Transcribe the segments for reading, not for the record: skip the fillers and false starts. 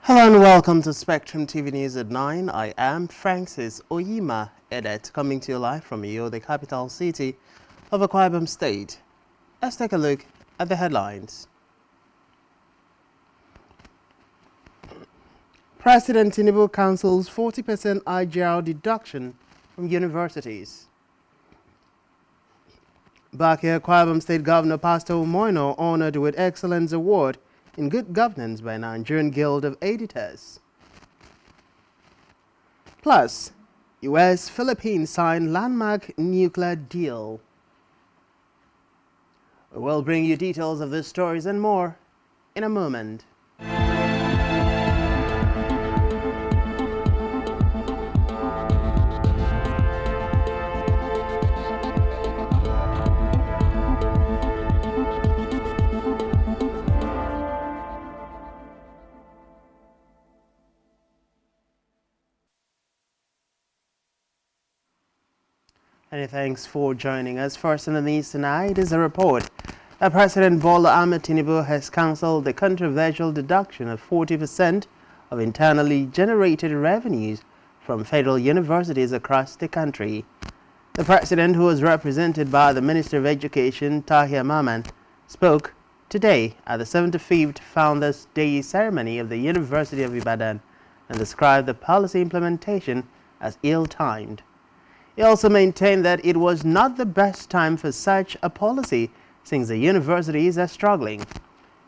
Hello and welcome to Spectrum TV News at 9. I am Francis Oyima Edet, coming to you live from Iyo, the capital city of Akwa Ibom State. Let's take a look at the headlines. President Tinubu cancels 40% IGR deduction from universities. Back here, Akwa Ibom State Governor Pastor Umoino honored with Excellence Award in Good Governance by Nigerian Guild of Editors. Plus, US-Philippines sign landmark nuclear deal. We will bring you details of these stories and more in a moment. Many thanks for joining us. First in the news tonight is a report that President Bola Ahmed Tinubu has cancelled the controversial deduction of 40% of internally generated revenues from federal universities across the country. The president, who was represented by the Minister of Education, Tahir Maman, spoke today at the 75th Founders' Day ceremony of the University of Ibadan and described the policy implementation as ill-timed. He also maintained that it was not the best time for such a policy since the universities are struggling.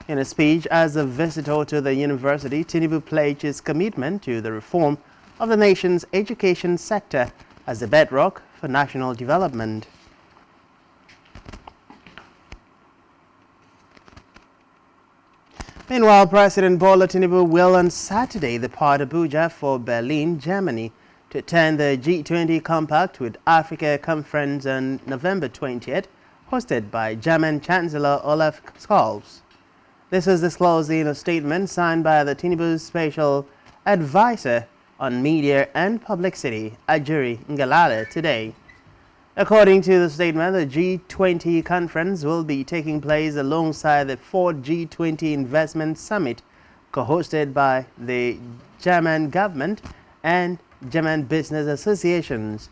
In a speech as a visitor to the university, Tinubu pledged his commitment to the reform of the nation's education sector as the bedrock for national development. Meanwhile, President Bola Tinubu will on Saturday depart Abuja for Berlin, Germany, to attend the G20 Compact with Africa conference on November 20th, hosted by German Chancellor Olaf Scholz. This was disclosed in a statement signed by the Tinubu's special advisor on media and publicity, Ajuri Ngalale, today. According to the statement, the G20 conference will be taking place alongside the 4th G20 Investment Summit, co-hosted by the German government and German business associations.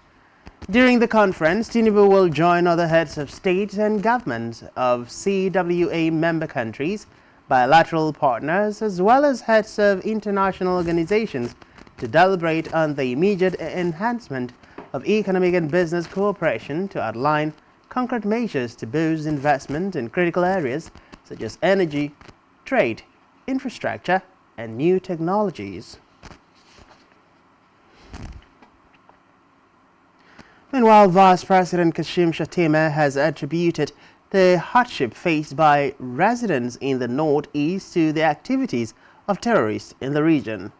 During the conference, Tinubu will join other heads of state and governments of CWA member countries, bilateral partners, as well as heads of international organizations to deliberate on the immediate enhancement of economic and business cooperation to outline concrete measures to boost investment in critical areas such as energy, trade, infrastructure, and new technologies. Meanwhile, Vice President Kashim Shettima has attributed the hardship faced by residents in the northeast to the activities of terrorists in the region.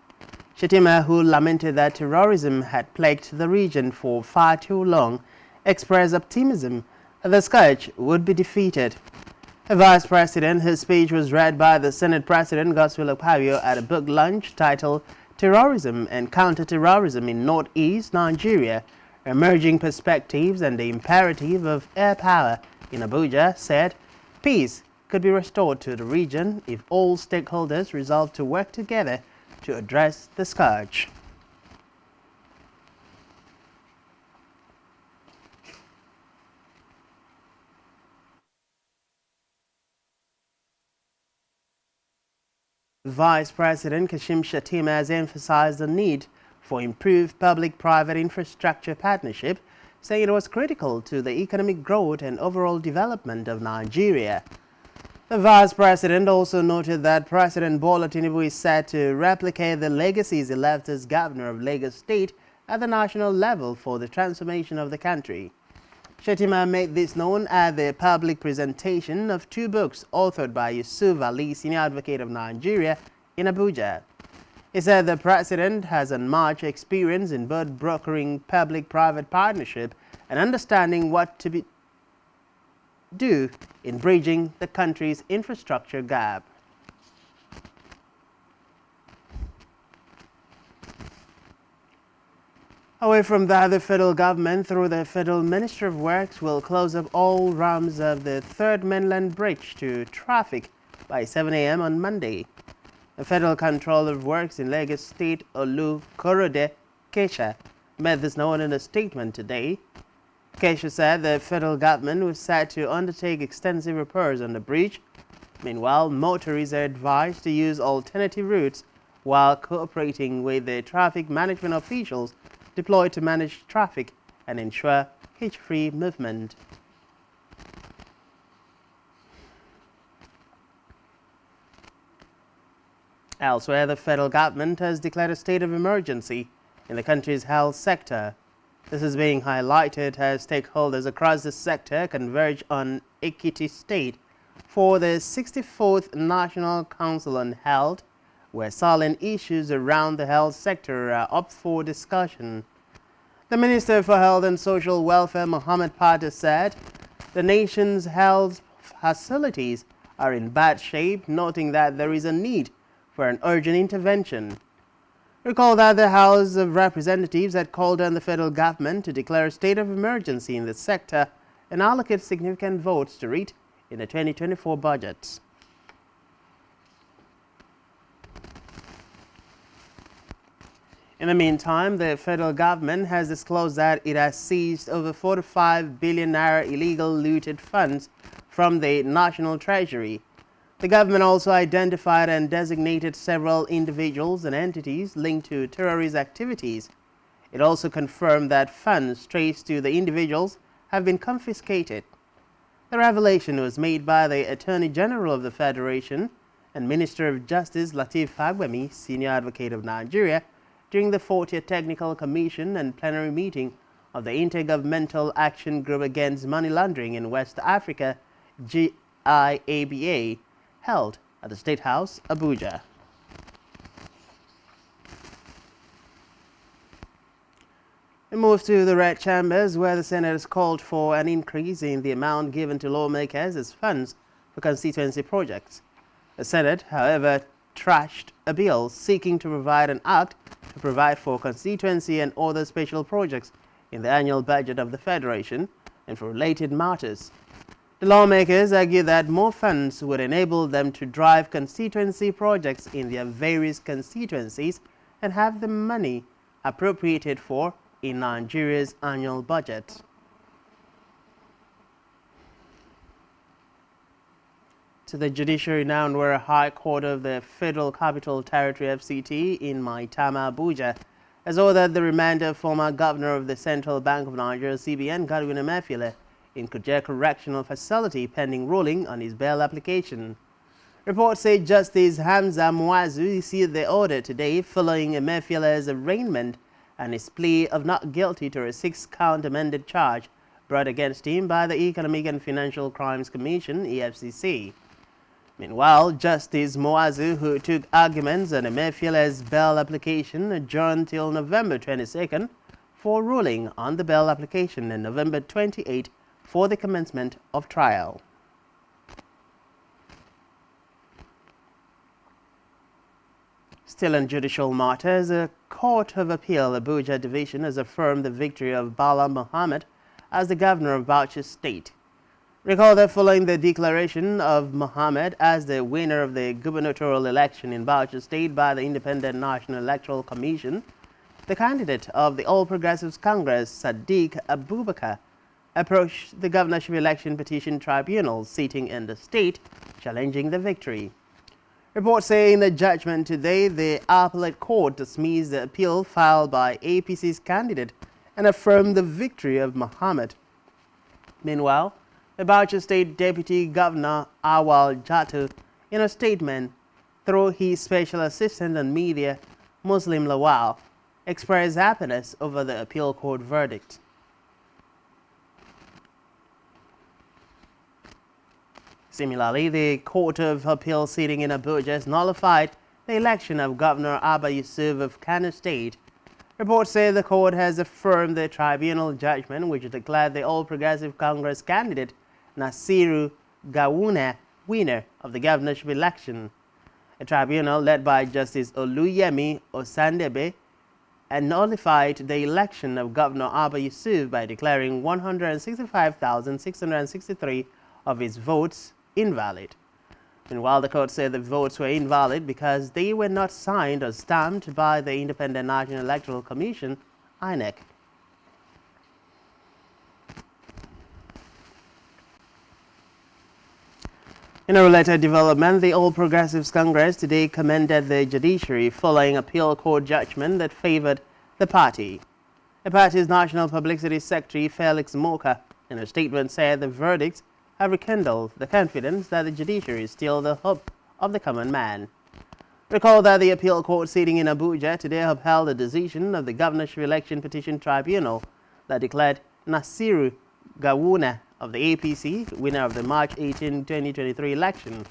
Shettima, who lamented that terrorism had plagued the region for far too long, expressed optimism that the scourge would be defeated. The Vice President, whose speech was read by the Senate President Godswill Akpabio at a book launch titled Terrorism and Counter-Terrorism in Northeast Nigeria, Emerging Perspectives and the Imperative of Air Power in Abuja, said peace could be restored to the region if all stakeholders resolve to work together to address the scourge. Vice President Kashim Shettima has emphasized the need for improved public-private infrastructure partnership, saying it was critical to the economic growth and overall development of Nigeria. The Vice President also noted that President Bola Tinubu is set to replicate the legacies he left as Governor of Lagos State at the national level for the transformation of the country. Shettima made this known at the public presentation of 2 books authored by Yusuf Ali, Senior Advocate of Nigeria, in Abuja. He said the president has unmatched experience in both brokering public-private partnership and understanding what to do in bridging the country's infrastructure gap. Away from that, the federal government, through the Federal Ministry of Works, will close up all ramps of the Third Mainland Bridge to traffic by 7 a.m. on Monday. The Federal Controller of Works in Lagos State, Olu Korode Kesha, made this known in a statement today. Kesha said the federal government was set to undertake extensive repairs on the bridge. Meanwhile, motorists are advised to use alternative routes while cooperating with the traffic management officials deployed to manage traffic and ensure hitch-free movement. Elsewhere, the federal government has declared a state of emergency in the country's health sector. This is being highlighted as stakeholders across the sector converge on Ekiti State for the 64th National Council on Health, where salient issues around the health sector are up for discussion. The Minister for Health and Social Welfare, Mohammed Pata, said the nation's health facilities are in bad shape, noting that there is a need for an urgent intervention. Recall that the House of Representatives had called on the federal government to declare a state of emergency in the sector and allocate significant votes to it in the 2024 budget. In the meantime, the federal government has disclosed that it has seized over 45 billion naira illegal looted funds from the National Treasury. The government also identified and designated several individuals and entities linked to terrorist activities. It also confirmed that funds traced to the individuals have been confiscated. The revelation was made by the Attorney General of the Federation and Minister of Justice Lateef Fagbemi, Senior Advocate of Nigeria, during the 40th Technical Commission and plenary meeting of the Intergovernmental Action Group Against Money Laundering in West Africa, GIABA, held at the State House, Abuja. We move to the Red Chambers, where the Senate has called for an increase in the amount given to lawmakers as funds for constituency projects. The Senate, however, trashed a bill seeking to provide an act to provide for constituency and other special projects in the annual budget of the Federation and for related matters. The lawmakers argue that more funds would enable them to drive constituency projects in their various constituencies and have the money appropriated for in Nigeria's annual budget. To the judiciary now, where a High Court of the Federal Capital Territory FCT in Maitama, Abuja, has ordered the remand of former governor of the Central Bank of Nigeria (CBN) Godwin Emefiele in Kuje Correctional Facility pending ruling on his bail application. Reports say Justice Hamza Muazu issued the order today following Emefiele's arraignment and his plea of not guilty to a 6-count amended charge brought against him by the Economic and Financial Crimes Commission (EFCC). Meanwhile, Justice Muazu, who took arguments on Emefiele's bail application, adjourned till November 22nd for ruling on the bail application and November 28 for the commencement of trial. Still on judicial matters, a Court of Appeal Abuja Division has affirmed the victory of Bala Mohammed as the governor of Bauchi State. Recall that following the declaration of Mohammed as the winner of the gubernatorial election in Bauchi State by the Independent National Electoral Commission, the candidate of the All Progressives Congress, Sadiq Abubakar, approached the governorship election petition tribunal sitting in the state, challenging the victory. Reports say in the judgment today, the appellate court dismissed the appeal filed by APC's candidate and affirmed the victory of Mohammed. Meanwhile, the Bauchi State Deputy Governor Awal Jatu, in a statement through his special assistant on media, Muslim Lawal, expressed happiness over the appeal court verdict. Similarly, the Court of Appeal sitting in Abuja has nullified the election of Governor Abba Yusuf of Kano State. Reports say the court has affirmed the tribunal judgment which declared the All Progressive Congress candidate Nasiru Gawuna winner of the governorship election. A tribunal led by Justice Oluyemi Osandebe and nullified the election of Governor Abba Yusuf by declaring 165,663 of his votes invalid. Meanwhile, the court said the votes were invalid because they were not signed or stamped by the Independent National Electoral Commission, INEC. In a related development, the All Progressives Congress today commended the judiciary following appeal court judgment that favored the party. The party's National Publicity Secretary, Felix Moka, in a statement said the verdicts have rekindled the confidence that the judiciary is still the hope of the common man. Recall that the appeal court sitting in Abuja today upheld the decision of the Governorship Election Petition Tribunal that declared Nasiru Gawuna of the APC winner of the March 18, 2023 election.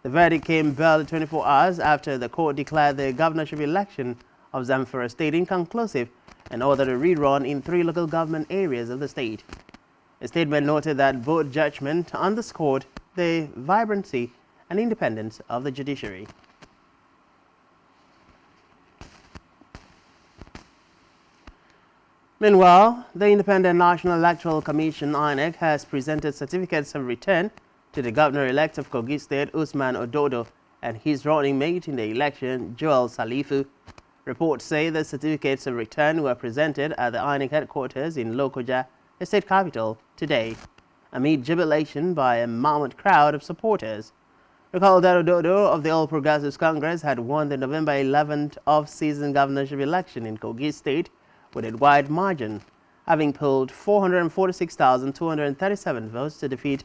The verdict came barely 24 hours after the court declared the governorship election of Zamfara State inconclusive and ordered a rerun in 3 local government areas of the state. A statement noted that both judgments underscored the vibrancy and independence of the judiciary. Meanwhile, the Independent National Electoral Commission, INEC, has presented certificates of return to the governor-elect of Kogi State, Usman Ododo, and his running mate in the election, Joel Salifu. Reports say the certificates of return were presented at the INEC headquarters in Lokoja, the state capital, today, amid jubilation by a mammoth crowd of supporters. Recall that Ododo of the All Progressives Congress had won the November 11th off-season governorship election in Kogi State with a wide margin, having polled 446,237 votes to defeat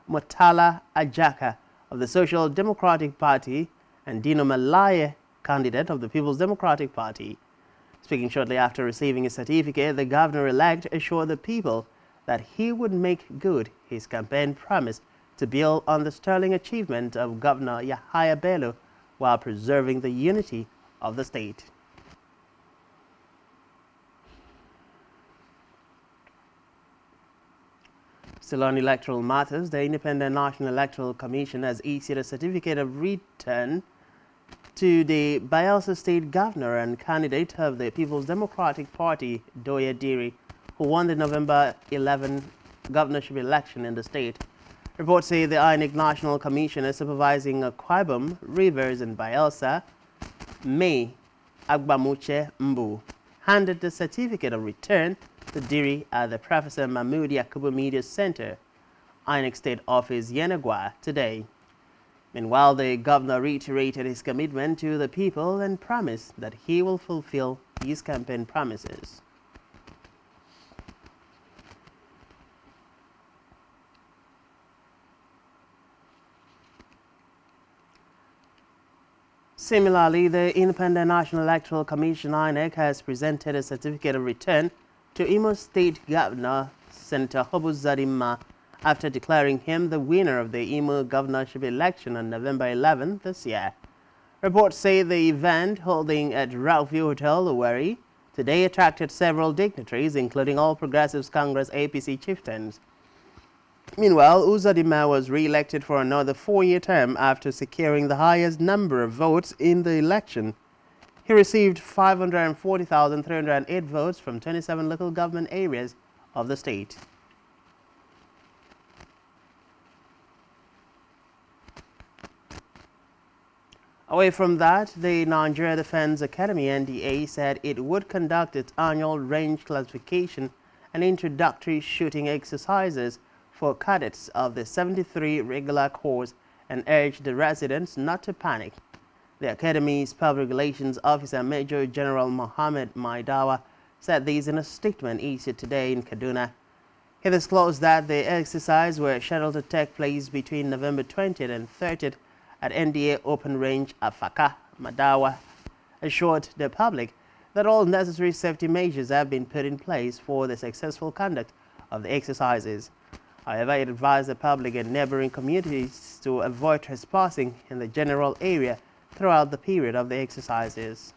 Murtala Ajaka of the Social Democratic Party and Dino Malaye, candidate of the People's Democratic Party. Speaking shortly after receiving his certificate, the governor-elect assured the people that he would make good his campaign promise to build on the sterling achievement of Governor Yahaya Bello while preserving the unity of the state. Still on electoral matters, the Independent National Electoral Commission has issued a certificate of return to the Bayelsa State Governor and candidate of the People's Democratic Party, Doye Diri, who won the November 11 governorship election in the state. Reports say the INEC National Commission is supervising Akwa Ibom, Rivers, and Bayelsa. May Agbamuche Mbu handed the certificate of return to Diri at the Professor Mahmoud Yakubu Media Center, INEC State Office, Yenagwa, today. Meanwhile, the governor reiterated his commitment to the people and promised that he will fulfill his campaign promises. Similarly, the Independent National Electoral Commission, INEC, has presented a certificate of return to Imo State Governor Senator Hobu Zadima after declaring him the winner of the Imo governorship election on November 11 this year. Reports say the event, holding at Ralphie Hotel, Owerri, today attracted several dignitaries, including All Progressives Congress APC chieftains. Meanwhile, Uzodinma was re-elected for another 4-year term after securing the highest number of votes in the election. He received 540,308 votes from 27 local government areas of the state. Away from that, the Nigeria Defense Academy (NDA) said it would conduct its annual range classification and introductory shooting exercises for cadets of the 73 regular corps and urged the residents not to panic. The Academy's Public Relations Officer, Major General Mohammed Maidawa, said this in a statement issued today in Kaduna. He disclosed that the exercise were scheduled to take place between November 20th and 30th at NDA Open Range Afaka. Maidawa assured the public that all necessary safety measures have been put in place for the successful conduct of the exercises. However, it advised the public and neighboring communities to avoid trespassing in the general area throughout the period of the exercises.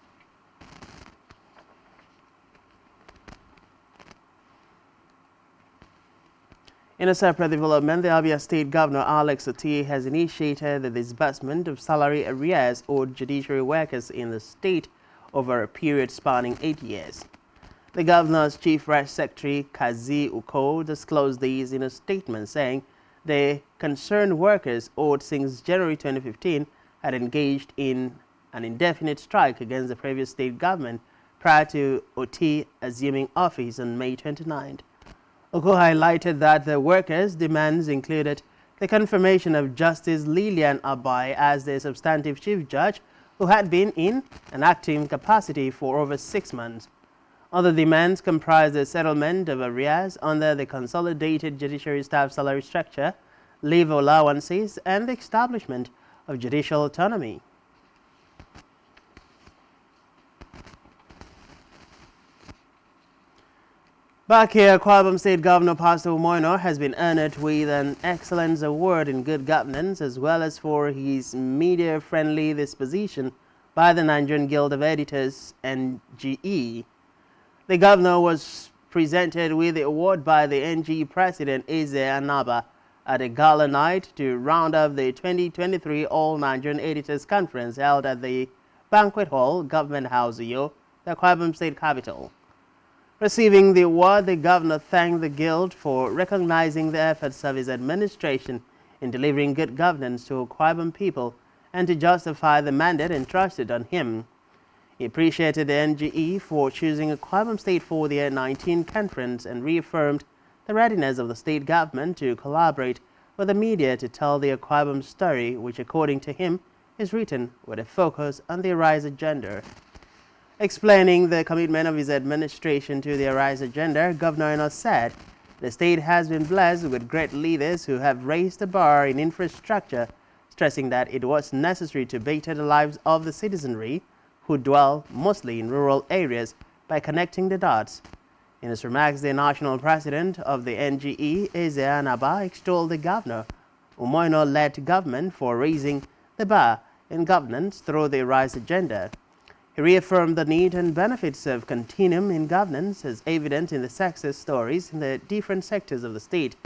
In a separate development, the Abia State Governor Alex Otie has initiated the disbursement of salary arrears owed judiciary workers in the state over a period spanning 8 years. The governor's chief press secretary, Kazi Uko, disclosed these in a statement saying the concerned workers owed since January 2015 had engaged in an indefinite strike against the previous state government prior to OT assuming office on May 29. Oko highlighted that the workers' demands included the confirmation of Justice Lilian Abai as the substantive chief judge, who had been in an acting capacity for over 6 months. Other demands comprise the settlement of arrears under the Consolidated Judiciary Staff Salary Structure, leave allowances, and the establishment of judicial autonomy. Back here, Akwa Ibom State Governor Pastor Umoino has been honored with an Excellence Award in Good Governance, as well as for his media-friendly disposition by the Nigerian Guild of Editors, NGE. The governor was presented with the award by the NGE president, Eze Anaba, at a gala night to round up the 2023 All Nigerian Editors Conference held at the Banquet Hall, Government House, Uyo, the Akwa Ibom State capital. Receiving the award, the governor thanked the guild for recognizing the efforts of his administration in delivering good governance to Akwa Ibom people and to justify the mandate entrusted on him. He appreciated the NGE for choosing Akwa Ibom State for the 19 conference and reaffirmed the readiness of the state government to collaborate with the media to tell the Akwa Ibom story, which, according to him, is written with a focus on the Arise agenda. Explaining the commitment of his administration to the Arise agenda, Governor Eno said the state has been blessed with great leaders who have raised the bar in infrastructure, stressing that it was necessary to better the lives of the citizenry who dwell mostly in rural areas by connecting the dots. In his remarks, the national president of the NGE, Eze Anaba, extolled the governor, Umoino-led government, for raising the bar in governance through the Arise agenda. He reaffirmed the need and benefits of continuum in governance as evident in the success stories in the different sectors of the state,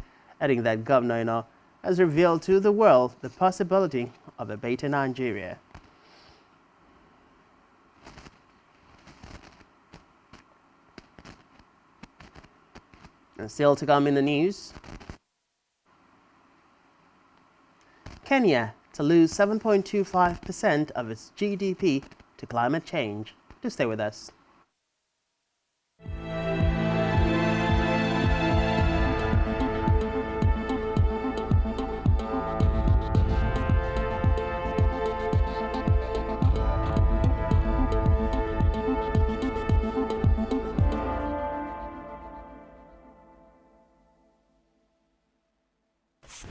adding that Governor Eno has revealed to the world the possibility of a better Nigeria. And still to come in the news, Kenya to lose 7.25% of its GDP to climate change. Do stay with us.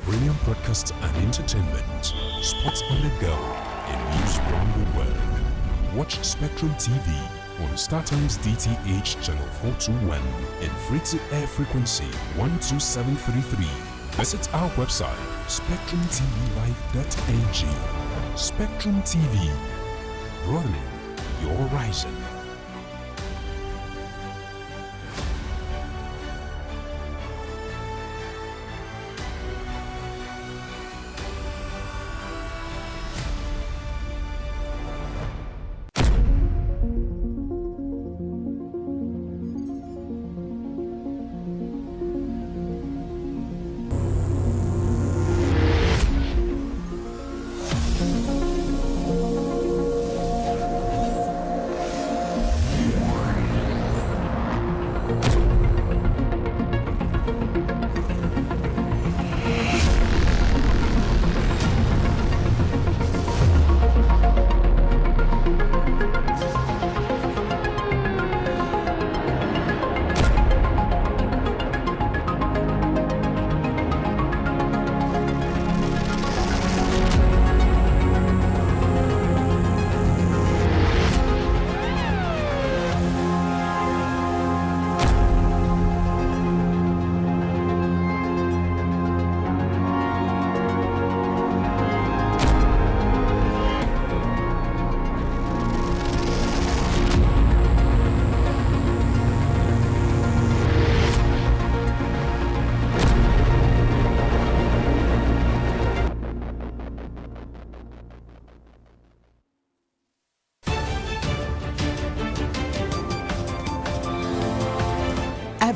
Brilliant broadcasts and entertainment, sports on the go, and news from the world. Watch Spectrum TV on StarTimes DTH channel 421 and free-to-air frequency 12733. Visit our website SpectrumTVLive.ng. Spectrum TV, broadening your horizon.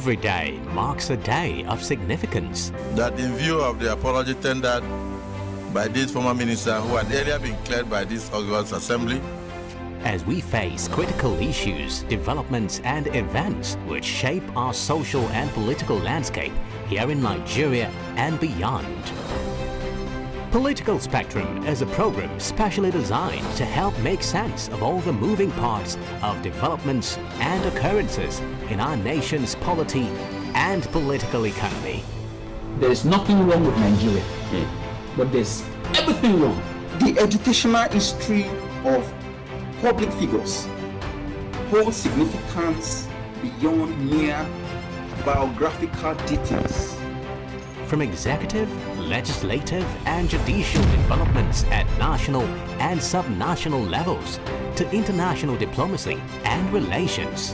Every day marks a day of significance. That in view of the apology tendered by this former minister who had earlier been cleared by this August Assembly, As we face critical issues, developments and events which shape our social and political landscape here in Nigeria and beyond. Political Spectrum is a program specially designed to help make sense of all the moving parts of developments and occurrences in our nation's polity and political economy. There is nothing wrong with Nigeria, but there's everything wrong. The educational history of public figures holds significance beyond mere biographical details. From executive, legislative and judicial developments at national and subnational levels to international diplomacy and relations.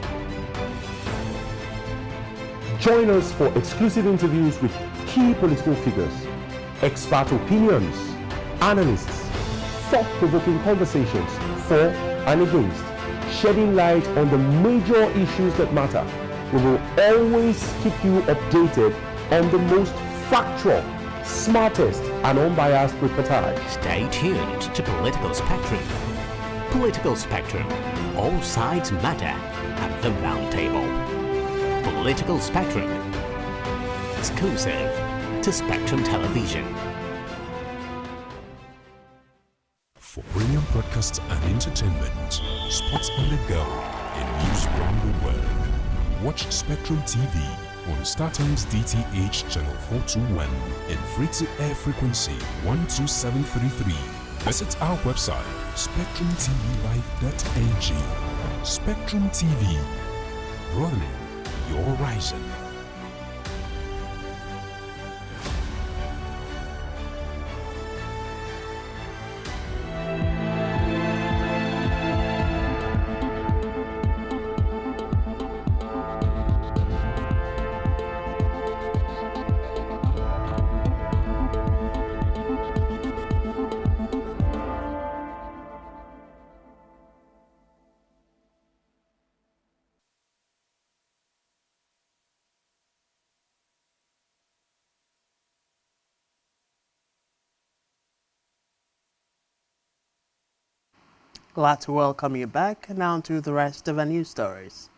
Join us for exclusive interviews with key political figures, expert opinions, analysts, thought-provoking conversations for and against, shedding light on the major issues that matter. We will always keep you updated on the most factual, smartest and unbiased reportage. Stay tuned to Political Spectrum. Political Spectrum. All sides matter at the round table. Political Spectrum. Exclusive to Spectrum Television. For brilliant broadcasts and entertainment, sports on the go, and news around the world, watch Spectrum TV on StarTimes DTH channel 421 and free-to-air frequency 12733. Visit our website SpectrumTVLive.ng. Spectrum TV, broadening your horizon. Glad to welcome you back. Now to the rest of our news stories.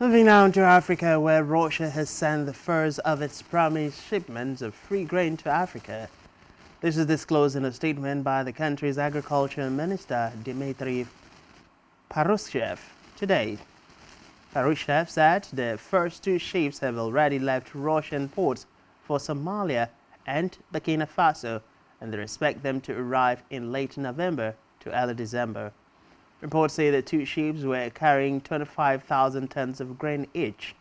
Moving now to Africa, where Russia has sent the first of its promised shipments of free grain to Africa. This is disclosed in a statement by the country's agriculture minister, Dmitry Patrushev, today. Patrushev said the first two ships have already left Russian ports for Somalia and Burkina Faso, and they expect them to arrive in late November to early December. Reports say the two ships were carrying 25,000 tons of grain each.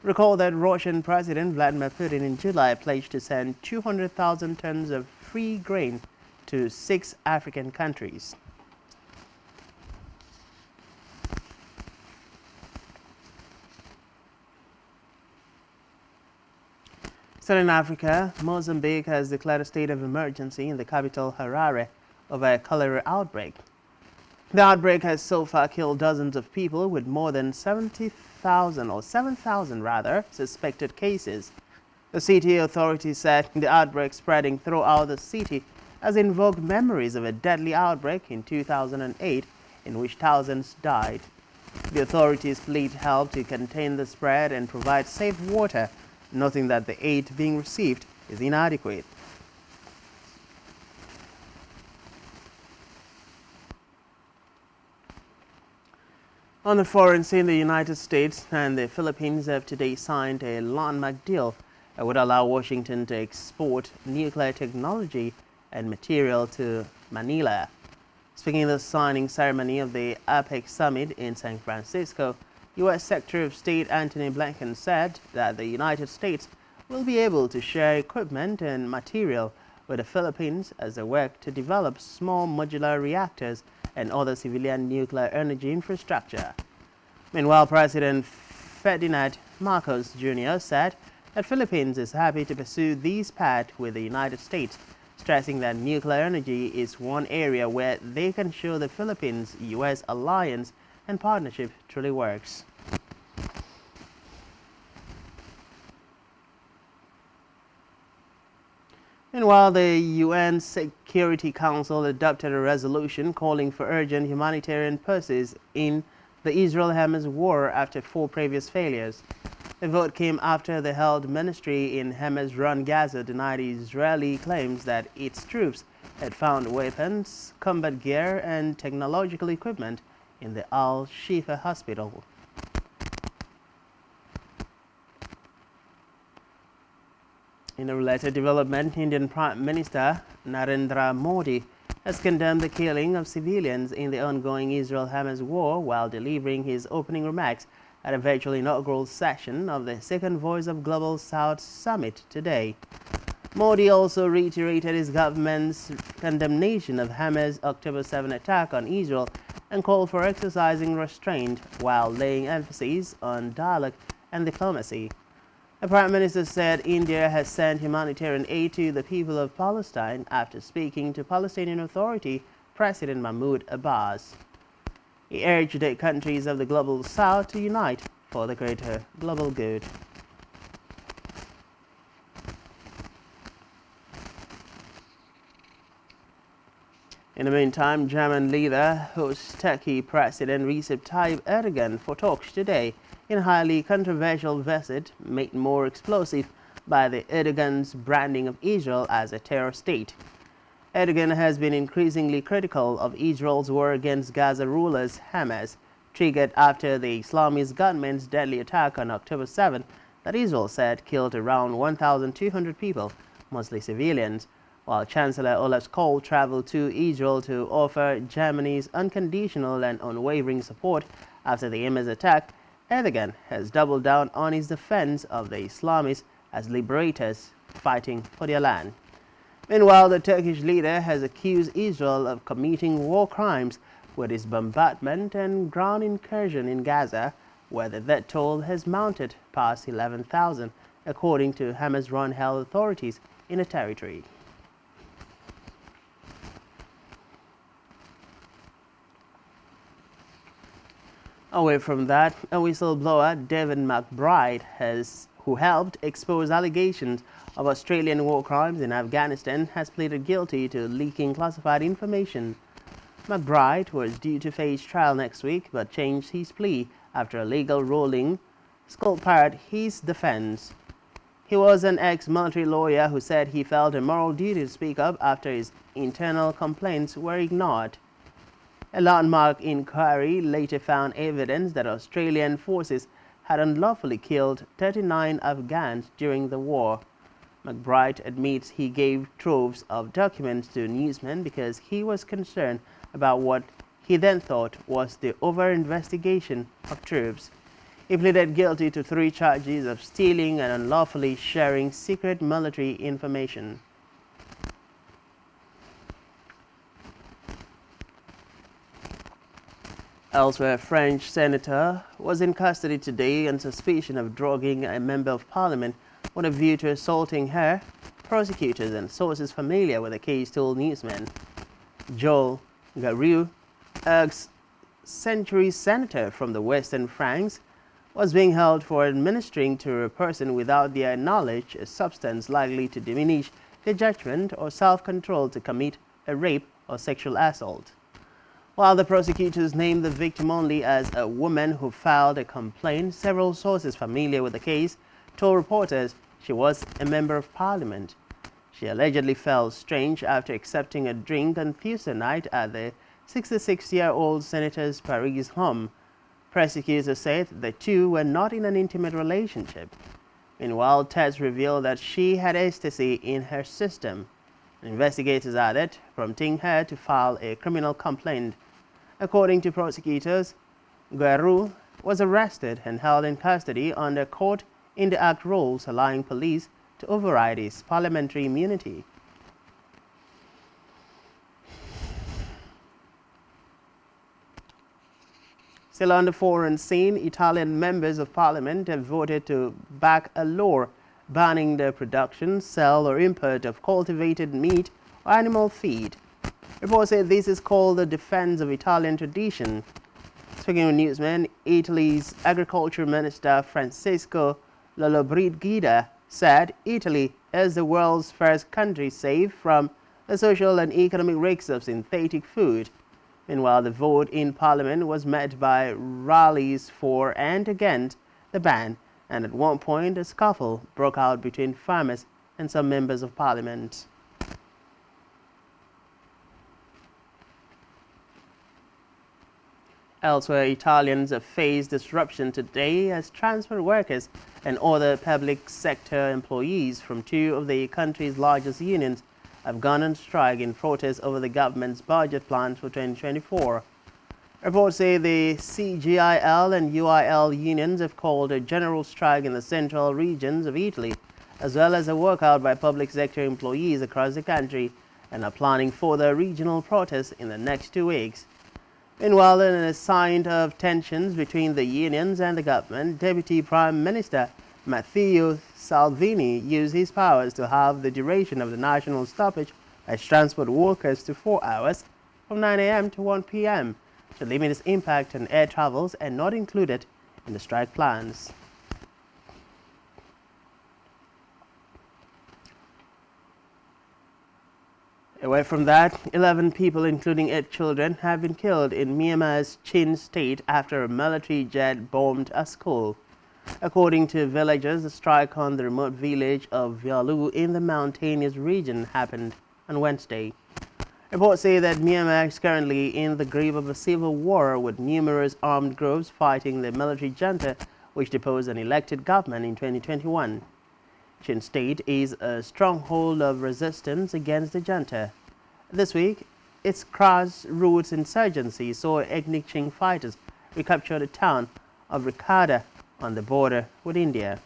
Recall that Russian President Vladimir Putin in July pledged to send 200,000 tons of free grain to 6 African countries. Still in Africa, Mozambique has declared a state of emergency in the capital Harare over a cholera outbreak. The outbreak has so far killed dozens of people, with more than 7,000 rather, suspected cases. The city authorities said the outbreak spreading throughout the city has invoked memories of a deadly outbreak in 2008 in which thousands died. The authorities plead help to contain the spread and provide safe water, noting that the aid being received is inadequate. On the foreign scene, the United States and the Philippines have today signed a landmark deal that would allow Washington to export nuclear technology and material to Manila. Speaking at the signing ceremony of the APEC summit in San Francisco, U.S. Secretary of State Antony Blinken said that the United States will be able to share equipment and material with the Philippines as they work to develop small modular reactors and other civilian nuclear energy infrastructure. Meanwhile, President Ferdinand Marcos Jr. said that Philippines is happy to pursue this path with the United States, stressing that nuclear energy is one area where they can show the Philippines-U.S. alliance and partnership truly works. Meanwhile, the UN Security Council adopted a resolution calling for urgent humanitarian pauses in the Israel-Hamas war after 4 previous failures. The vote came after the health ministry in Hamas-run Gaza denied Israeli claims that its troops had found weapons, combat gear, and technological equipment in the Al-Shifa hospital. In a related development, Indian Prime Minister Narendra Modi has condemned the killing of civilians in the ongoing Israel-Hamas war while delivering his opening remarks at a virtual inaugural session of the Second Voice of Global South Summit today. Modi also reiterated his government's condemnation of Hamas' October 7 attack on Israel and called for exercising restraint while laying emphasis on dialogue and diplomacy. The Prime Minister said India has sent humanitarian aid to the people of Palestine after speaking to Palestinian Authority President Mahmoud Abbas. He urged the countries of the Global South to unite for the greater global good. In the meantime, German leader hosts Turkey President Recep Tayyip Erdogan for talks today in a highly controversial visit made more explosive by the Erdogan's branding of Israel as a terror state. Erdogan has been increasingly critical of Israel's war against Gaza rulers Hamas, triggered after the Islamist government's deadly attack on October 7 that Israel said killed around 1,200 people, mostly civilians. While Chancellor Olaf Scholz traveled to Israel to offer Germany's unconditional and unwavering support after the Hamas attack, Erdogan has doubled down on his defense of the Islamists as liberators fighting for their land. Meanwhile, the Turkish leader has accused Israel of committing war crimes with its bombardment and ground incursion in Gaza, where the death toll has mounted past 11,000, according to Hamas-run health authorities in the territory. Away from that, a whistleblower, David McBride, who helped expose allegations of Australian war crimes in Afghanistan, has pleaded guilty to leaking classified information. McBride was due to face trial next week but changed his plea after a legal ruling sculpted his defense. He was an ex-military lawyer who said he felt a moral duty to speak up after his internal complaints were ignored. A landmark inquiry later found evidence that Australian forces had unlawfully killed 39 Afghans during the war. McBride admits he gave troves of documents to newsmen because he was concerned about what he then thought was the over-investigation of troops. He pleaded guilty to 3 charges of stealing and unlawfully sharing secret military information. Elsewhere, a French senator was in custody today on suspicion of drugging a member of parliament with a view to assaulting her. Prosecutors and sources familiar with the case told newsmen. Joel Garriou, ex-century senator from the Western France, was being held for administering to a person without their knowledge a substance likely to diminish their judgment or self-control to commit a rape or sexual assault. While the prosecutors named the victim only as a woman who filed a complaint, several sources familiar with the case told reporters she was a member of parliament. She allegedly felt strange after accepting a drink on Tuesday night at the 66-year-old senator's Paris home. Prosecutors said the two were not in an intimate relationship. Meanwhile, tests revealed that she had ecstasy in her system. Investigators added, prompting her to file a criminal complaint. According to prosecutors, Garriou was arrested and held in custody under Court in the Act rules allowing police to override his parliamentary immunity. Still on the foreign scene, Italian members of parliament have voted to back a law banning the production, sale, or import of cultivated meat or animal feed. Reports say this is called the defense of Italian tradition. Speaking with newsmen, Italy's agriculture minister Francesco Lollobrigida said Italy is the world's first country saved from the social and economic risks of synthetic food. Meanwhile, the vote in Parliament was met by rallies for and against the ban, and at one point a scuffle broke out between farmers and some members of Parliament. Elsewhere, Italians have faced disruption today as transport workers and other public sector employees from two of the country's largest unions have gone on strike in protest over the government's budget plans for 2024. Reports say the CGIL and UIL unions have called a general strike in the central regions of Italy, as well as a walkout by public sector employees across the country, and are planning further regional protests in the next 2 weeks. Meanwhile, in a sign of tensions between the unions and the government, Deputy Prime Minister Matteo Salvini used his powers to halve the duration of the national stoppage by transport workers to 4 hours from 9 a.m. to 1 p.m. to limit its impact on air travels and not included in the strike plans. Away from that, 11 people, including 8 children, have been killed in Myanmar's Chin state after a military jet bombed a school. According to villagers, the strike on the remote village of Vialu in the mountainous region happened on Wednesday. Reports say that Myanmar is currently in the grip of a civil war with numerous armed groups fighting the military junta which deposed an elected government in 2021. Chin State is a stronghold of resistance against the junta. This week, its grassroots insurgency saw ethnic Chin fighters recapture the town of Rikada on the border with India.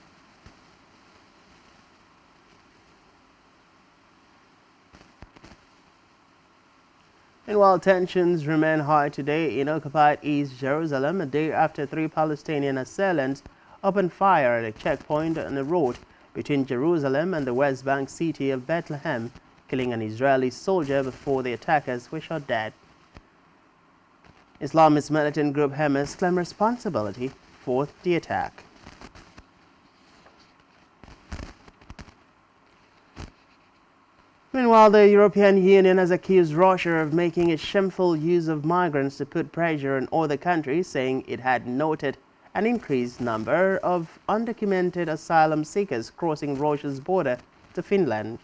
Meanwhile, tensions remain high today in occupied East Jerusalem, a day after 3 Palestinian assailants opened fire at a checkpoint on the road between Jerusalem and the West Bank city of Bethlehem, killing an Israeli soldier before the attackers were shot dead. Islamist militant group Hamas claimed responsibility for the attack. Meanwhile, the European Union has accused Russia of making a shameful use of migrants to put pressure on other countries, saying it had noted an increased number of undocumented asylum seekers crossing Russia's border to Finland.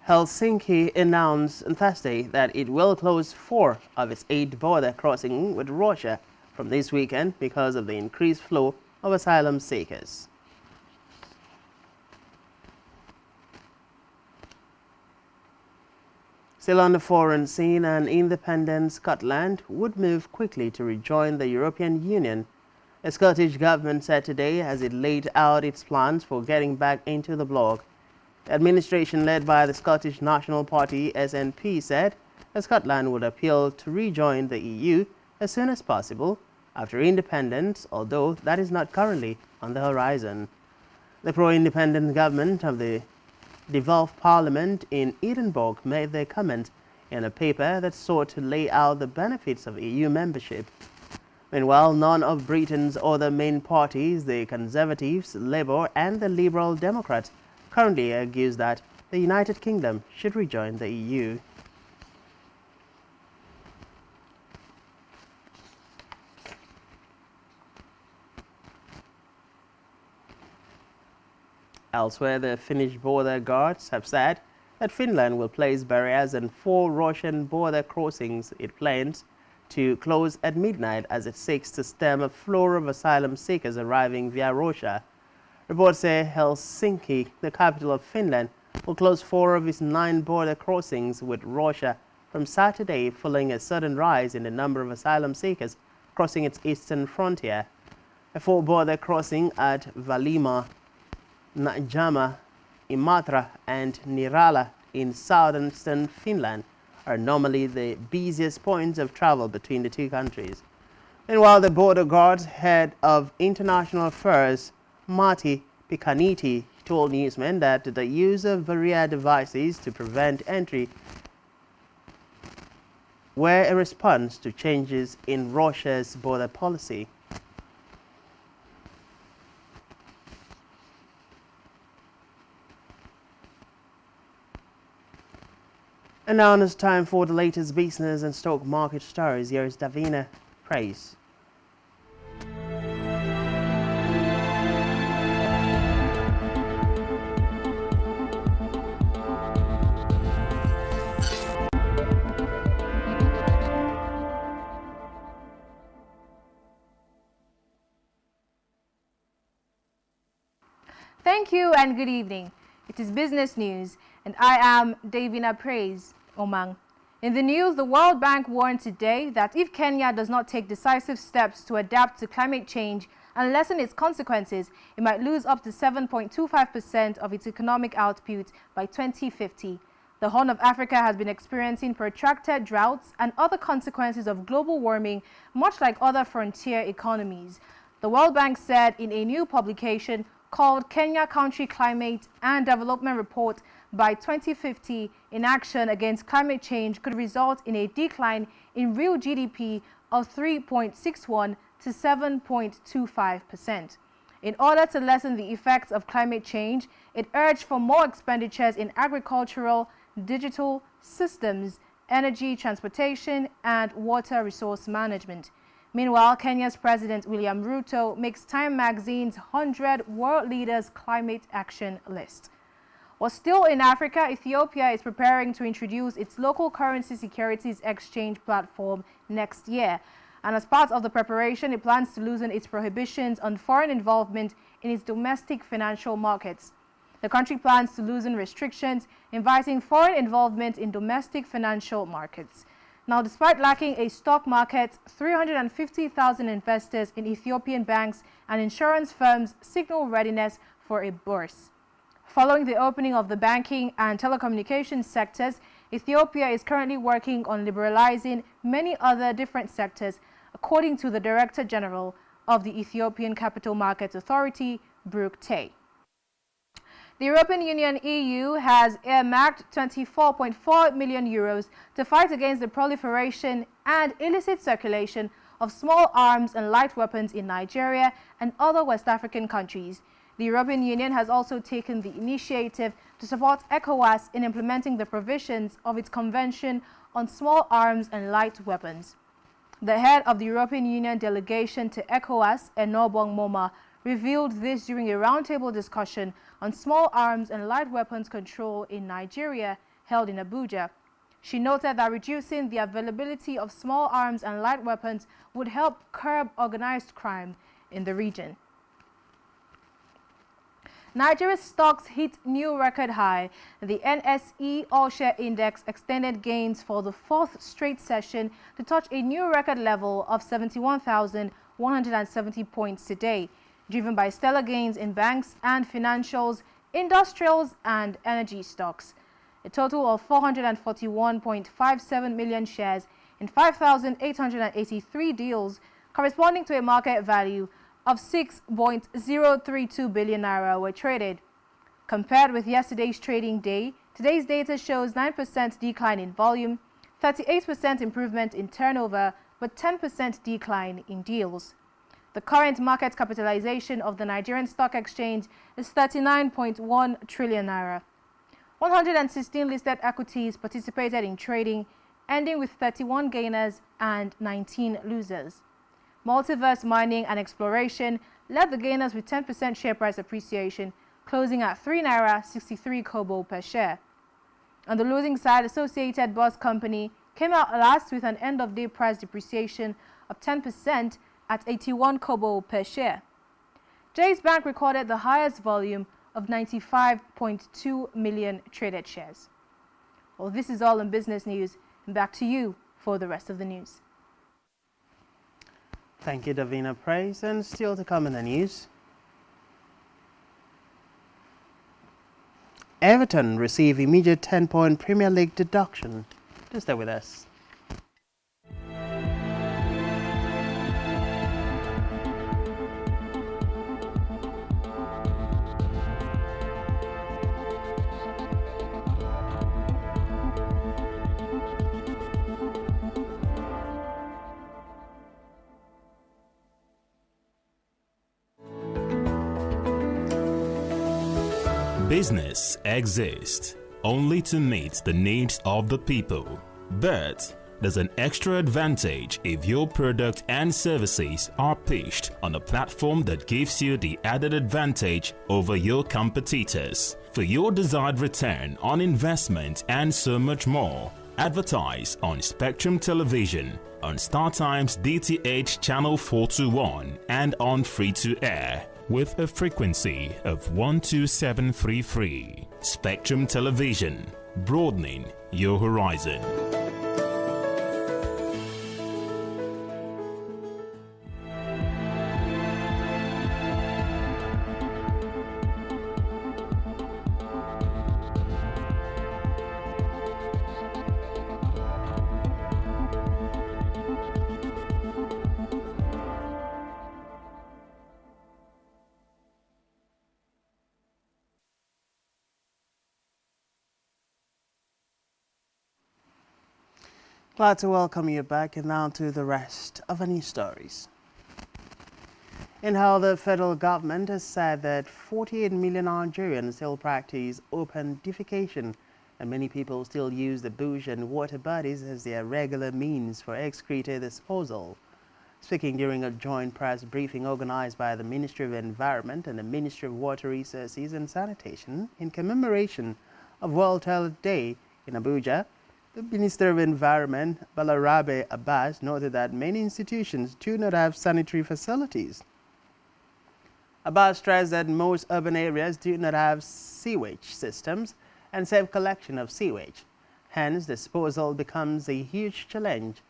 Helsinki announced on Thursday that it will close 4 of its 8 border crossings with Russia from this weekend because of the increased flow of asylum seekers. Still on the foreign scene, an independent Scotland would move quickly to rejoin the European Union. The Scottish government said today as it laid out its plans for getting back into the bloc. The administration led by the Scottish National Party SNP said that Scotland would appeal to rejoin the EU as soon as possible after independence, although that is not currently on the horizon. The pro-independent government of the devolved Parliament in Edinburgh made their comment in a paper that sought to lay out the benefits of EU membership. Meanwhile, none of Britain's other main parties, the Conservatives, Labour and the Liberal Democrats, currently argues that the United Kingdom should rejoin the EU. Elsewhere, the Finnish border guards have said that Finland will place barriers on 4 Russian border crossings it plans to close at midnight as it seeks to stem a flow of asylum seekers arriving via Russia. Reports say Helsinki, the capital of Finland, will close 4 of its 9 border crossings with Russia from Saturday, following a sudden rise in the number of asylum seekers crossing its eastern frontier. A 4 border crossing at Valima, Najama, Imatra and Nirala in southeastern Finland are normally the busiest points of travel between the 2 countries. Meanwhile, the border guard's head of international affairs, Matti Pikaniti, told newsmen that the use of barrier devices to prevent entry were a response to changes in Russia's border policy. And now it's time for the latest business and stock market stories. Here is Davina Praise. Thank you and good evening. It is business news and I am Davina Praise Omang. In the news, the World Bank warned today that if Kenya does not take decisive steps to adapt to climate change and lessen its consequences, it might lose up to 7.25% of its economic output by 2050. The Horn of Africa has been experiencing protracted droughts and other consequences of global warming, much like other frontier economies. The World Bank said in a new publication called Kenya Country Climate and Development Report, by 2050, inaction against climate change could result in a decline in real GDP of 3.61 to 7.25%. In order to lessen the effects of climate change, it urged for more expenditures in agricultural, digital systems, energy, transportation, and water resource management. Meanwhile, Kenya's President William Ruto makes Time magazine's 100 World Leaders Climate Action list. While still in Africa, Ethiopia is preparing to introduce its local currency securities exchange platform next year. And as part of the preparation, it plans to loosen its prohibitions on foreign involvement in its domestic financial markets. The country plans to loosen restrictions inviting foreign involvement in domestic financial markets. Now, despite lacking a stock market, 350,000 investors in Ethiopian banks and insurance firms signal readiness for a burst. Following the opening of the banking and telecommunications sectors, Ethiopia is currently working on liberalizing many other different sectors, according to the Director General of the Ethiopian Capital Markets Authority, Brooke Tay. The European Union (EU) has earmarked 24.4 million euros to fight against the proliferation and illicit circulation of small arms and light weapons in Nigeria and other West African countries. The European Union has also taken the initiative to support ECOWAS in implementing the provisions of its Convention on Small Arms and Light Weapons. The head of the European Union delegation to ECOWAS, Enobong Moma, revealed this during a roundtable discussion on small arms and light weapons control in Nigeria held in Abuja. She noted that reducing the availability of small arms and light weapons would help curb organized crime in the region. Nigeria's stocks hit new record high. The NSE All-Share Index extended gains for the fourth straight session to touch a new record level of 71,170 points today, driven by stellar gains in banks and financials, industrials, and energy stocks. A total of 441.57 million shares in 5,883 deals, corresponding to a market value of 6.032 billion naira, were traded. Compared with yesterday's trading day, today's data shows 9% decline in volume, 38% improvement in turnover, but 10% decline in deals. The current market capitalization of the Nigerian Stock Exchange is 39.1 trillion naira. 116 listed equities participated in trading, ending with 31 gainers and 19 losers. Multiverse Mining and Exploration led the gainers with 10% share price appreciation, closing at 3 naira 63 kobo per share. On the losing side, Associated Bus Company came out last with an end-of-day price depreciation of 10% at 81 kobo per share. Jay's Bank recorded the highest volume of 95.2 million traded shares. Well, this is all in business news, and back to you for the rest of the news. Thank you, Davina Praise. And still to come in the news. Everton receive immediate 10-point Premier League deduction. Do stay with us. Business exists. only to meet the needs of the people. But there's an extra advantage if your product and services are pitched on a platform that gives you the added advantage over your competitors. For your desired return on investment and so much more, advertise on Spectrum Television, on StarTimes DTH Channel 421 and on free-to-air with a frequency of 12733. Spectrum Television, broadening your horizon. Glad to welcome you back, and now to the rest of the news stories. In how the federal government has said that 48 million Nigerians still practice open defecation, and many people still use the bush and water bodies as their regular means for excreta disposal. Speaking during a joint press briefing organized by the Ministry of Environment and the Ministry of Water Resources and Sanitation in commemoration of World Toilet Day in Abuja, the Minister of Environment, Balarabe Abbas, noted that many institutions do not have sanitary facilities. Abbas stressed that most urban areas do not have sewage systems and safe collection of sewage. Hence, disposal becomes a huge challenge.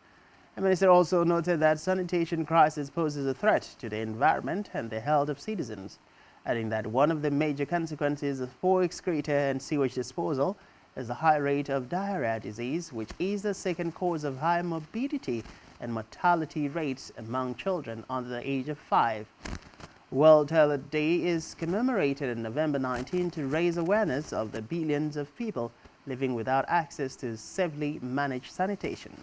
The minister also noted that sanitation crisis poses a threat to the environment and the health of citizens, adding that one of the major consequences of poor excreta and sewage disposal is the high rate of diarrhea disease, which is the second cause of high morbidity and mortality rates among children under the age of 5. World Toilet Day is commemorated on November 19 to raise awareness of the billions of people living without access to safely managed sanitation.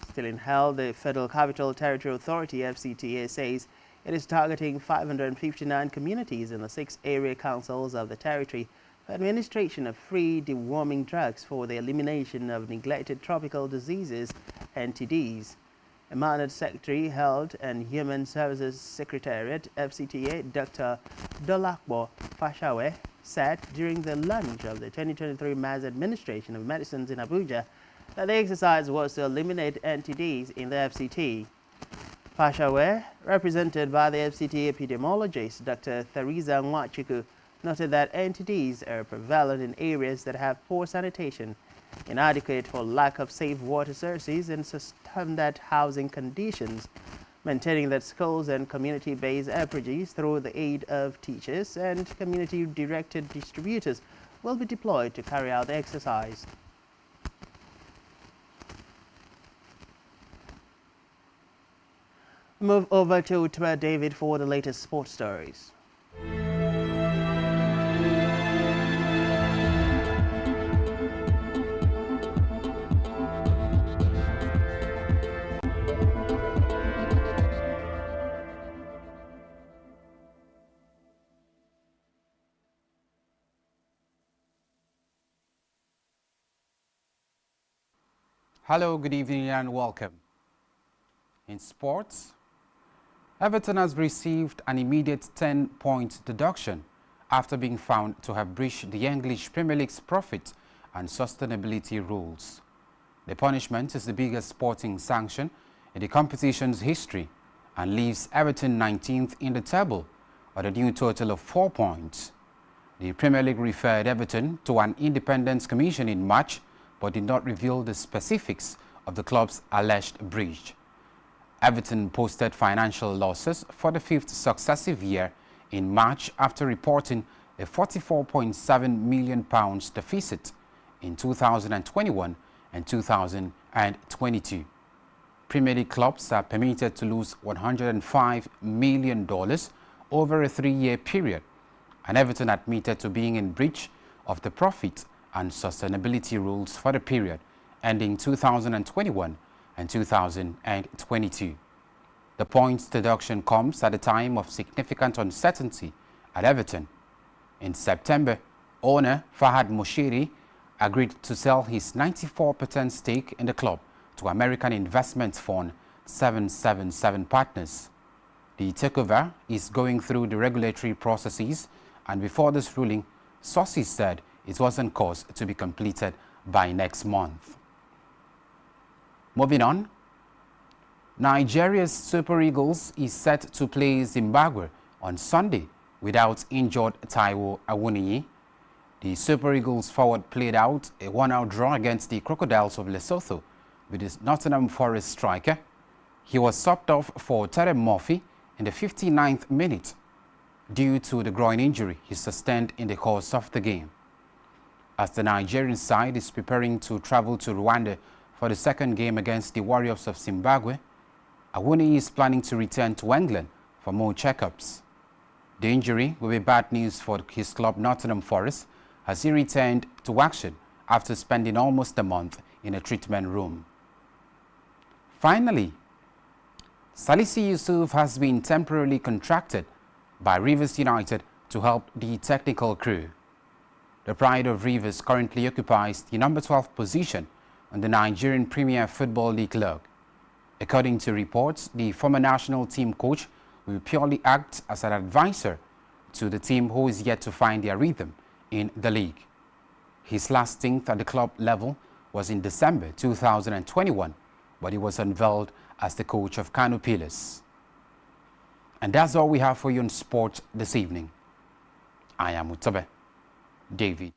Still in hell, the Federal Capital Territory Authority, FCTA, says it is targeting 559 communities in the 6 area councils of the territory for administration of free deworming drugs for the elimination of neglected tropical diseases, NTDs. Eminent Secretary, Health and Human Services Secretariat, FCTA, Dr. Dolakbo Fashawe, said during the launch of the 2023 Mass Administration of Medicines in Abuja that the exercise was to eliminate NTDs in the FCT. Fashawe, represented by the FCT epidemiologist Dr. Theresa Nwachuku, noted that NTDs are prevalent in areas that have poor sanitation, inadequate for lack of safe water sources, and substandard housing conditions, maintaining that schools and community-based efforts through the aid of teachers and community-directed distributors will be deployed to carry out the exercise. Move over to David for the latest sports stories. Hello, good evening and welcome. In sports, Everton has received an immediate 10-point deduction after being found to have breached the English Premier League's profit and sustainability rules. The punishment is the biggest sporting sanction in the competition's history and leaves Everton 19th in the table at a new total of 4 points. The Premier League referred Everton to an independent commission in March but did not reveal the specifics of the club's alleged breach. Everton posted financial losses for the 5th successive year in March after reporting a £44.7 million deficit in 2021 and 2022. Premier League clubs are permitted to lose $105 million over a 3-year period, and Everton admitted to being in breach of the profit and sustainability rules for the period ending 2021 and 2022. The points deduction comes at a time of significant uncertainty at Everton. In September, owner Fahad Moshiri agreed to sell his 94% stake in the club to American investment fund 777 Partners. The takeover is going through the regulatory processes, and before this ruling, sources said it was on course to be completed by next month. Moving on, Nigeria's Super Eagles is set to play Zimbabwe on Sunday without injured Taiwo Awoniyi. The Super Eagles forward played out a one-out draw against the Crocodiles of Lesotho with his Nottingham Forest striker. He was subbed off for Terry Murphy in the 59th minute due to the groin injury he sustained in the course of the game. As the Nigerian side is preparing to travel to Rwanda for the second game against the Warriors of Zimbabwe, Awoniyi is planning to return to England for more checkups. The injury will be bad news for his club Nottingham Forest as he returned to action after spending almost a month in a treatment room. Finally, Salisi Yusuf has been temporarily contracted by Rivers United to help the technical crew. The Pride of Rivers currently occupies the number 12 position on the Nigerian Premier Football League log. According to reports, the former national team coach will purely act as an advisor to the team who is yet to find their rhythm in the league. His last stint at the club level was in December 2021, but he was unveiled as the coach of Kano Pillars. And that's all we have for you on sport this evening. I am Utabe David.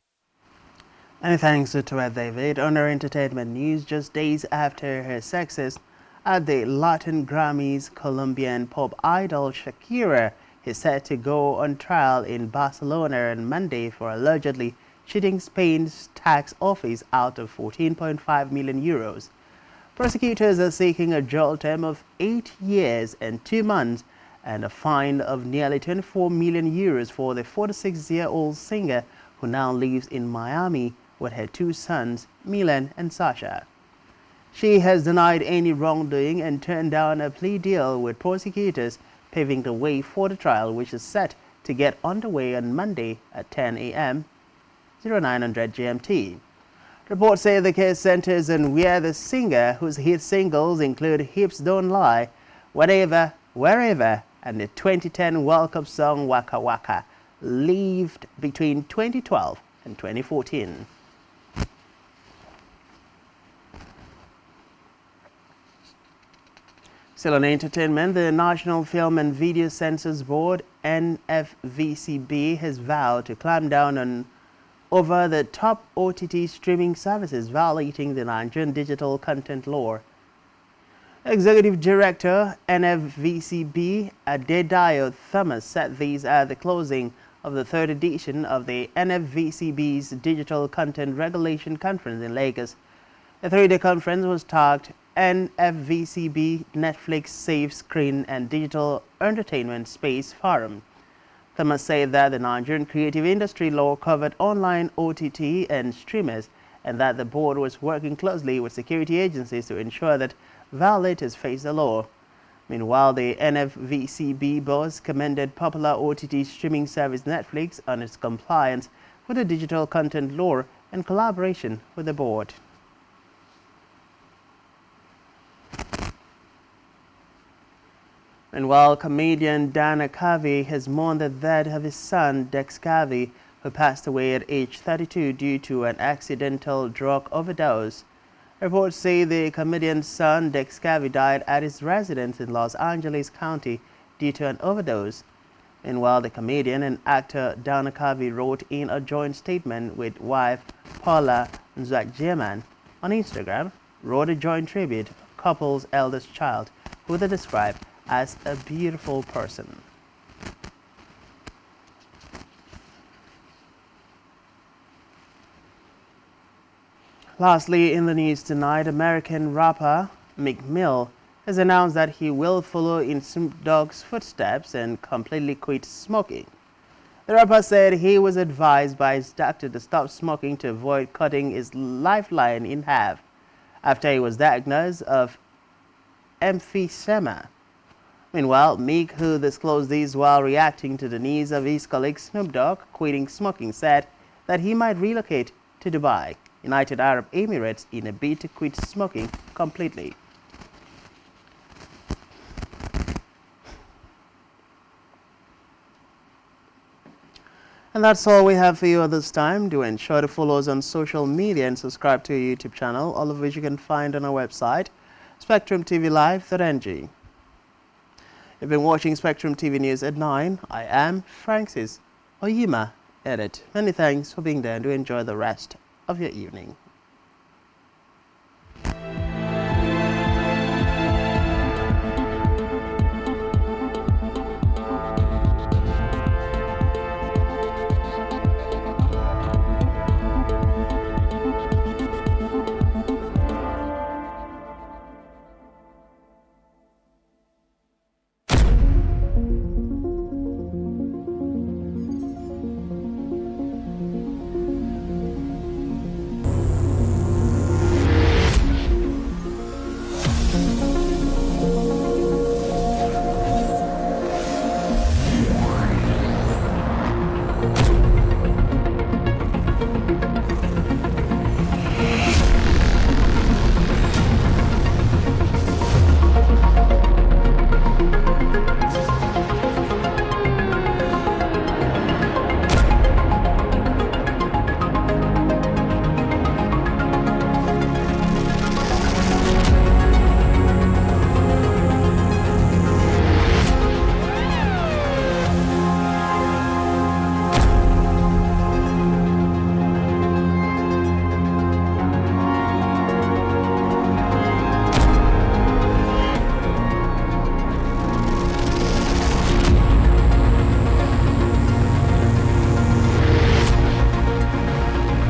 Many thanks to David. On our entertainment news, just days after her success at the Latin Grammys, Colombian pop idol Shakira is set to go on trial in Barcelona on Monday for allegedly cheating Spain's tax office out of 14.5 million euros. Prosecutors are seeking a jail term of 8 years and 2 months and a fine of nearly 24 million euros for the 46-year-old singer who now lives in Miami with her 2 sons, Milan and Sasha. She has denied any wrongdoing and turned down a plea deal with prosecutors, paving the way for the trial, which is set to get underway on Monday at 10 a.m. 0900 GMT. Reports say the case centers on where the singer, whose hit singles include Hips Don't Lie, Whatever, Wherever, and the 2010 World Cup song Waka Waka, lived between 2012 and 2014. Still on entertainment, the National Film and Video Censors Board, NFVCB, has vowed to clamp down on over the top OTT streaming services violating the Nigerian digital content law. Executive Director, NFVCB, Adedayo Thomas, said these at the closing of the 3rd edition of the NFVCB's Digital Content Regulation Conference in Lagos. The 3-day conference was tagged NFVCB Netflix Safe Screen and Digital Entertainment Space Forum. Thomas said that the Nigerian creative industry law covered online OTT and streamers and that the board was working closely with security agencies to ensure that violators face the law. Meanwhile, the NFVCB boss commended popular OTT streaming service Netflix on its compliance with the digital content law and collaboration with the board. Meanwhile, comedian Dana Carvey has mourned the death of his son, Dex Carvey, who passed away at age 32 due to an accidental drug overdose. Reports say the comedian's son, Dex Carvey, died at his residence in Los Angeles County due to an overdose. Meanwhile, the comedian and actor Dana Carvey wrote in a joint statement with wife Paula Nzwakjeman on Instagram, wrote a joint tribute to the couple's eldest child, who they described as a beautiful person. Lastly, in the news tonight, American rapper Meek Mill has announced that he will follow in Snoop Dogg's footsteps and completely quit smoking. The rapper said he was advised by his doctor to stop smoking to avoid cutting his lifeline in half after he was diagnosed of emphysema. Meanwhile, Meek, who disclosed these while reacting to the news of his colleague Snoop Dogg quitting smoking, said that he might relocate to Dubai, United Arab Emirates, in a bid to quit smoking completely. And that's all we have for you at this time. Do ensure to follow us on social media and subscribe to our YouTube channel, all of which you can find on our website, SpectrumTVLive.ng. You've been watching Spectrum TV News at 9. I am Francis Oyima, edit. Many thanks for being there and do enjoy the rest of your evening.